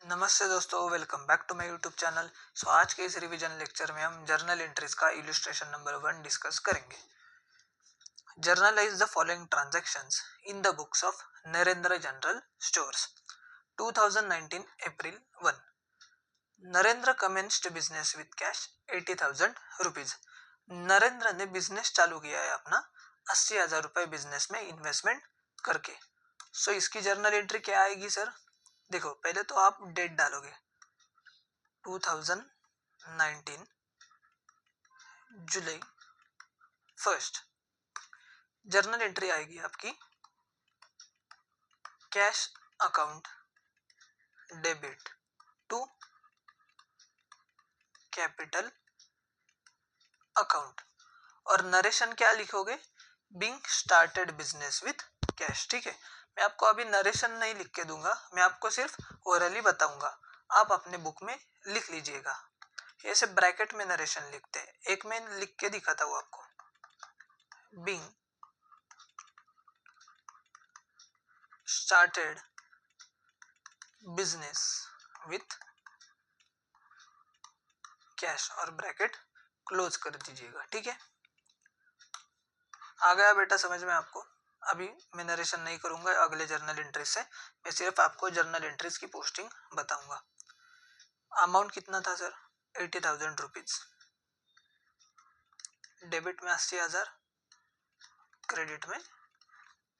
नमस्ते दोस्तों, welcome back to my YouTube channel. आज के इस रिवीजन लेक्चर में हम जर्नल एंट्रीज का इलस्ट्रेशन नंबर 1 डिस्कस करेंगे। Journalize the following transactions in the books of Narendra general stores. 2019 April 1। Narendra commenced business with cash 80,000 rupees. Narendra ने बिजनेस चालू किया है अपना 80,000 रुपए बिजनेस में इन्वेस्टमेंट करके। इसकी जर्नल एंट्री क्या आएगी सर? देखो, पहले तो आप डेट डालोगे 2019 जुलाई 1। जर्नल एंट्री आएगी आपकी cash account debit to capital account, और नरेशन क्या लिखोगे? Being started business with cash. ठीक है, मैं आपको अभी नरेशन नहीं लिख के दूंगा, मैं आपको सिर्फ ओरली बताऊंगा। आप अपने बुक में लिख लीजिएगा। ऐसे ब्रैकेट में नरेशन लिखते हैं, एक में लिख के दिखाता हूं आपको। Being started business with cash और ब्रैकेट क्लोज कर दीजिएगा। ठीक है, आ गया बेटा समझ में आपको? अभी मैं नरेशन नहीं करूंगा अगले जर्नल एंट्रीज से, मैं सिर्फ आपको जर्नल एंट्रीज की पोस्टिंग बताऊंगा। अमाउंट कितना था सर? 80,000 रुपीज। डेबिट में 80,000, क्रेडिट में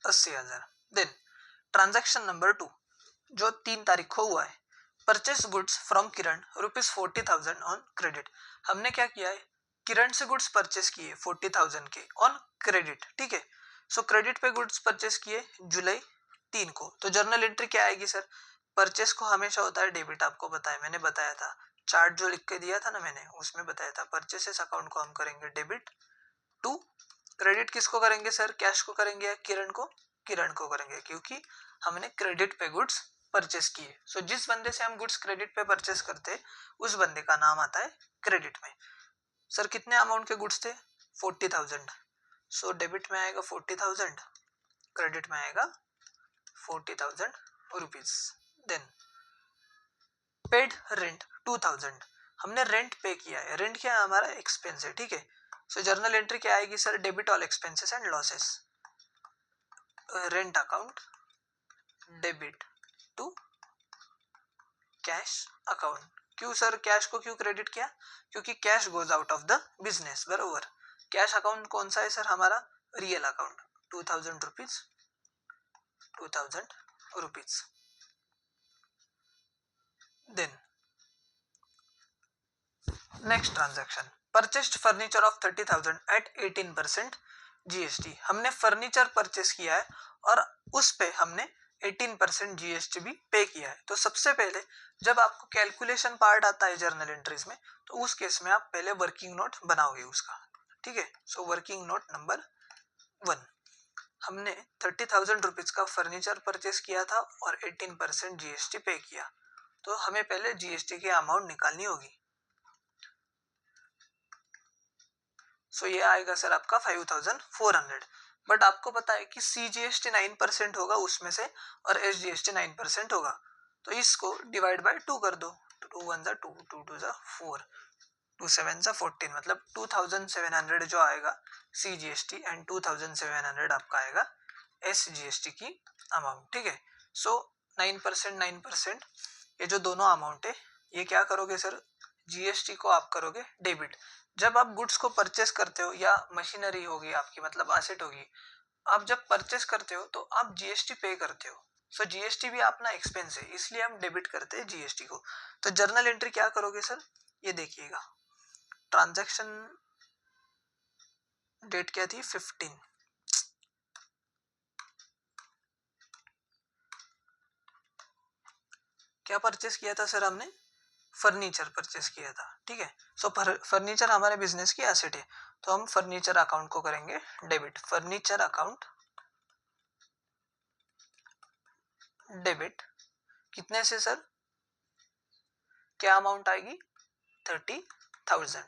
80,000। देन ट्रांजैक्शन नंबर 2 जो 3 तारीख को हुआ है, purchase goods from Kiran ₹40,000 on credit. हमने क्या किया है? किरण से गुड्स परचेस किए 40,000 के ऑन क्रेडिट। ठीक है, क्रेडिट पे गुड्स परचेस किए जुलाई 3 को। तो जर्नल एंट्री क्या आएगी सर? परचेस को हमेशा होता है डेबिट, आपको पता है, मैंने बताया था। चार्ट जो लिख के दिया था ना मैंने, उसमें बताया था परचेसेस अकाउंट को हम करेंगे डेबिट टू क्रेडिट। किसको करेंगे सर? कैश को करेंगे या किरण को? किरण को करेंगे, क्योंकि हमने क्रेडिट पे गुड्स परचेस किए। जिस बंदे से हम गुड्स क्रेडिट पे परचेस करते हैं उस बंदे का नाम आता है क्रेडिट में। सर कितने अमाउंट के गुड्स थे? 40,000। डेबिट में आएगा 40,000, क्रेडिट में आएगा 40,000 रुपीज। देन पेड रेंट 2,000, हमने रेंट पे किया है। रेंट क्या है? हमारा एक्सपेंस है। ठीक है, जर्नल एंट्री क्या आएगी sir? Debit all expenses and losses. Rent account debit to cash account. क्यों सर कैश को क्यों क्रेडिट किया? क्योंकि cash goes out of the business, बरोबर। कैश अकाउंट कौन सा है सर? हमारा real account. 2,000 rupees, 2,000 rupees. Then next transaction, purchased furniture of 30,000 at 18% GST. हमने फर्नीचर परचेस किया है और उस पे हमने 18% जीएसटी भी पे किया है। तो सबसे पहले जब आपको कैलकुलेशन पार्ट आता है जर्नल एंट्रीज में, तो उस केस में आप पहले वर्किंग नोट बनाओगे उसका। ठीक है, वर्किंग नोट नंबर 1, हमने 30,000 रुपीज का फर्नीचर परचेस किया था और 18% जीएसटी पे किया। तो हमें पहले जीएसटी की अमाउंट निकालनी होगी। ये आएगा सर आपका 5,400। बट आपको पता है कि सीजीएसटी 9% होगा उसमें से और एसजीएसटी 9% होगा। तो इसको डिवाइड बाय 2 कर दो। 2 1 जा 2, 2 2 जा 4, 2 7 जा 14, मतलब 2,700 जो आएगा सीजीएसटी एंड 2,700 आपका आएगा एसजीएसटी की अमाउंट। ठीक है, 9% 9%, ये जो दोनों अमाउंट है ये क्या करोगे सर? जीएसटी को आप करोगे डेबिट। जब आप गुड्स को परचेस करते हो या मशीनरी होगी आपकी, मतलब एसेट होगी, आप जब परचेस करते हो तो आप जीएसटी पे करते हो। जीएसटी भी अपना एक्सपेंस है, इसलिए हम डेबिट करते हैं जीएसटी को। तो जर्नल एंट्री क्या करोगे सर? ये देखिएगा, ट्रांजैक्शन डेट क्या थी? 15। क्या परचेस किया था सर हमने? फर्नीचर परचेस किया था। ठीक है, फर्नीचर हमारे बिजनेस की एसेट है, तो हम फर्नीचर अकाउंट को करेंगे डेबिट। फर्नीचर अकाउंट डेबिट कितने से सर? क्या अमाउंट आएगी? 30,000।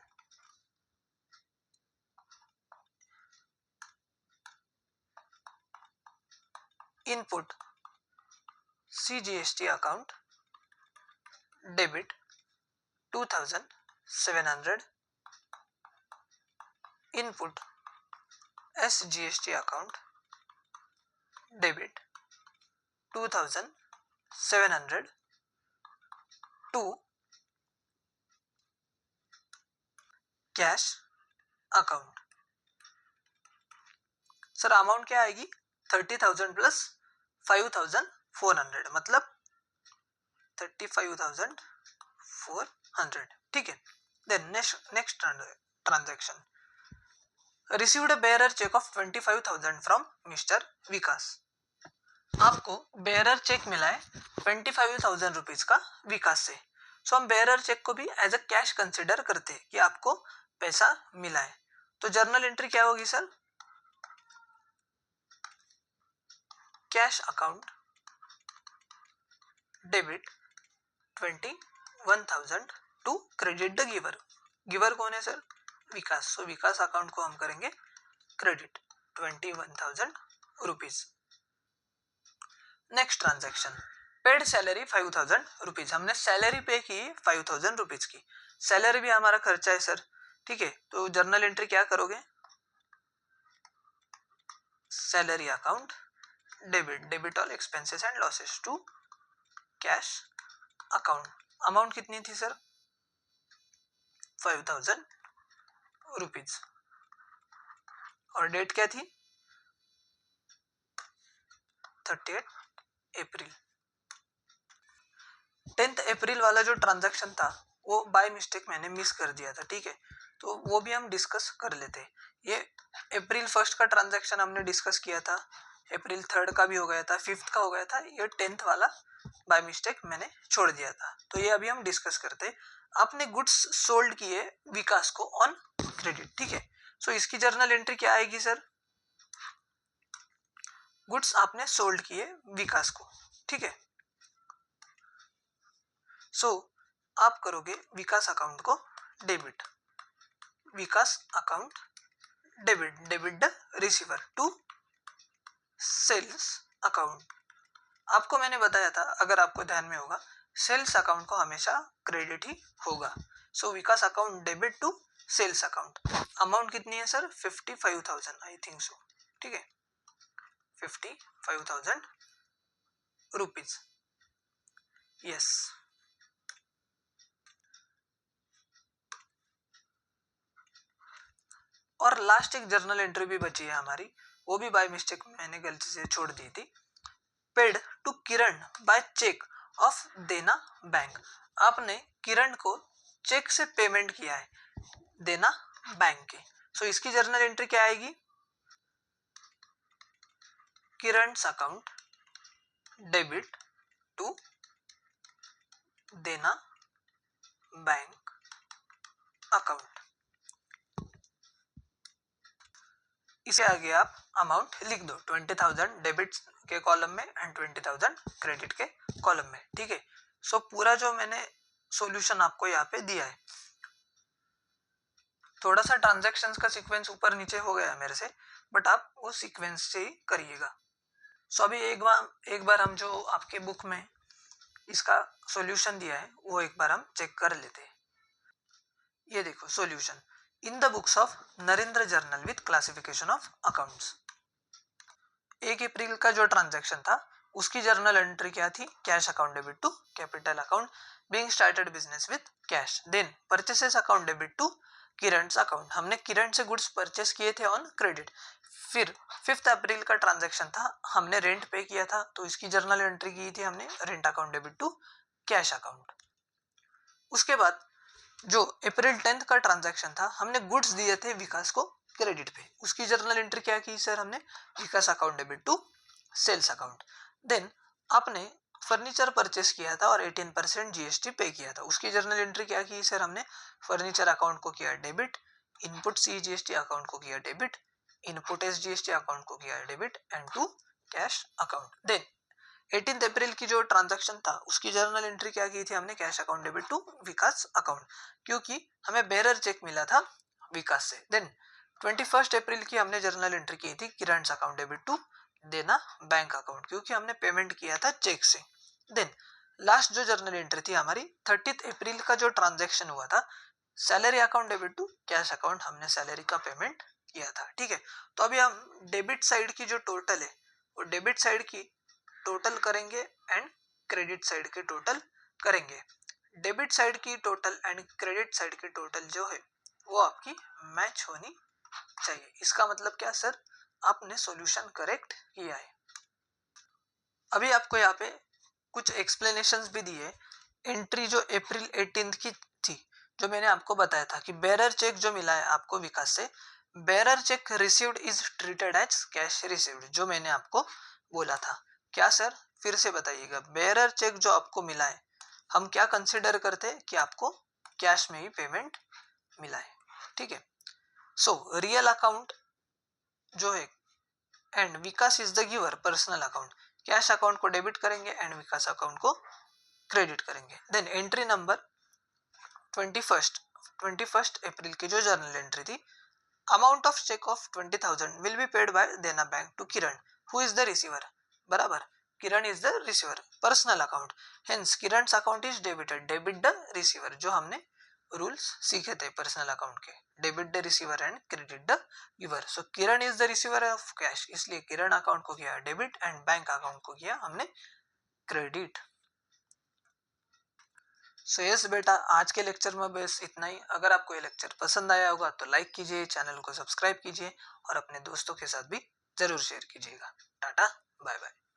Input CGST account debit 2700, input SGST account debit 2700 to cash account. Sir amount क्या आएगी 30,000 प्लस 5,400 मतलब 35,400, ठीक है। Then next transaction, received bearer cheque of 25,000 from mister Vikas. आपको बेयरर चेक मिला है 25,000 रुपीज का विकास से। सो हम बेयरर चेक को भी एज अ कैश कंसिडर करते हैं कि आपको पैसा मिला है। तो जर्नल एंट्री क्या होगी sir, cash account debit 21,000 to credit the giver. Giver कौन है सर, विकास। सो विकास अकाउंट को हम करेंगे credit 21,000 rupees. Next transaction, paid salary 5,000 rupees. हमने सैलरी पे की 5,000 रुपीज की, सैलरी भी हमारा खर्चा है सर, ठीक है। तो जर्नल एंट्री क्या करोगे, salary account debit all expenses and losses to cash account. Amount कितनी थी सर 5,000 रुपीज और डेट क्या थी 38 अप्रैल। 10 अप्रैल वाला जो ट्रांजैक्शन था वो बाय मिस्टेक मैंने मिस कर दिया था, ठीक है। तो वो भी हम डिस्कस कर लेते। ये अप्रैल 1 का ट्रांजैक्शन हमने डिस्कस किया था, अप्रैल 3 का भी हो गया था, 5 का हो गया था, ये 10th वाला बाय मिस्टेक मैंने छोड़ दिया था। तो ये अभी हम डिस्कस करते। आपने गुड्स सोल्ड किए विकास को ऑन क्रेडिट, ठीक है। सो इसकी जर्नल एंट्री क्या आएगी सर, गुड्स आपने सोल्ड किए विकास को, ठीक है। सो आप करोगे विकास अकाउंट को debit, Vikas account debit the receiver to sales account. आपको मैंने बताया था, अगर आपको ध्यान में होगा, सेल्स अकाउंट को हमेशा क्रेडिट ही होगा। So Vikas account debit to sales account. Amount कितनी है सर 55,000 आई थिंक सो, ठीक है, 55,000 रुपीज, यस। और लास्ट एक जर्नल एंट्री भी बची है हमारी, वो भी बाय मिस्टेक मैंने गलती से छोड़ दी थी, paid to Kiran by cheque of Dena bank. आपने किरण को चेक से पेमेंट किया है देना बैंक के। सो इसकी जर्नल एंट्री क्या आएगी, किरण's account debit to Dena bank account. इसे आगे आप अमाउंट लिख दो, 20,000 डेबिट के कॉलम में एंड 20,000 क्रेडिट के कॉलम में, ठीक है। सो पूरा जो मैंने सॉल्यूशन आपको यहाँ पे दिया है, थोड़ा सा ट्रांजैक्शंस का सीक्वेंस ऊपर नीचे हो गया है मेरे से, बट आप वो सीक्वेंस से ही करिएगा। सो अभी एक बार हम जो आपके बुक में इसका सॉल्यूशन दिया है वो एक बार हम चेक कर लेते हैं। ये देखो solution, in the books of Narendra journal with classification of accounts. 1 अप्रैल का जो ट्रांजैक्शन था उसकी जर्नल एंट्री क्या थी, cash account debit to capital account being started business with cash. Then purchases account debit to Kiran account, हमने किरण से गुड्स परचेस किए थे ऑन क्रेडिट। फिर 5 अप्रैल का ट्रांजैक्शन था, हमने रेंट पे किया था, तो इसकी जर्नल एंट्री की थी हमने rent account debit to cash account. उसके बाद जो अप्रैल 10 का ट्रांजैक्शन था, हमने गुड्स दिए थे विकास को क्रेडिट पे, उसकी जर्नल एंट्री क्या की सर हमने, Vikas account debit to sales account. Then आपने फर्नीचर परचेस किया था और 18% जीएसटी पे किया था, उसकी जर्नल एंट्री क्या की सर हमने, फर्नीचर अकाउंट को किया debit, input C GST account को किया debit, input S GST account को किया debit and to cash account. Then 18 अप्रैल की जो ट्रांजैक्शन था उसकी जर्नल एंट्री क्या की थी हमने, cash account debit to Vikas account, क्योंकि हमें बेरर चेक मिला था विकास से। देन 21 अप्रैल की हमने जर्नल एंट्री की थी Kiran's account debit to Dena bank account, क्योंकि हमने पेमेंट किया था चेक से। देन लास्ट जो जर्नल एंट्री थी हमारी 30 अप्रैल का जो ट्रांजैक्शन हुआ था, salary account debit to cash account, हमने सैलरी का पेमेंट किया था। ठीक है, तो अभी हम डेबिट साइड की जो टोटल है वो डेबिट साइड की टोटल करेंगे एंड क्रेडिट साइड की टोटल करेंगे। डेबिट साइड की टोटल एंड क्रेडिट साइड की टोटल जो है वो आपकी मैच होनी चाहिए। इसका मतलब क्या सर, आपने सॉल्यूशन करेक्ट किया है। अभी आपको यहाँ पे कुछ एक्सप्लेनेशंस भी दिए। एंट्री जो अप्रैल 18 की थी, जो मैंने आपको बताया था कि बेरर चेक जो मिला है आपको विकास से, bearer cheque received is treated as cash received, जो मैंने आपको बोला था। क्या सर, फिर से बताइएगा। बेरर चेक जो आपको मिला है हम क्या कंसिडर करते हैं कि आपको कैश में ही पेमेंट मिला है। ठीक है, सो रियल अकाउंट जो है and Vikas is the giver personal account, cash account को डेबिट करेंगे एंड विकास अकाउंट को क्रेडिट करेंगे। देन एंट्री नंबर 21 अप्रैल की जो जर्नल एंट्री थी, amount of cheque of 20,000 will be paid by Dena bank to Kiran who is the receiver. बराबर, Kiran is the receiver, personal account, hence Kiran's account is debited, debit the receiver, जो हमने rules सीखे थे personal account के, debit the receiver and credit the giver. So Kiran is the receiver of cash, इसलिए किरण account को किया debit and bank account को किया हमने क्रेडिट। सो यस बेटा, आज के लेक्चर में बस इतना ही। अगर आपको ये लेक्चर पसंद आया होगा तो लाइक कीजिए, चैनल को सब्सक्राइब कीजिए और अपने दोस्तों के साथ भी जरूर शेयर कीजिएगा। Tata, bye bye.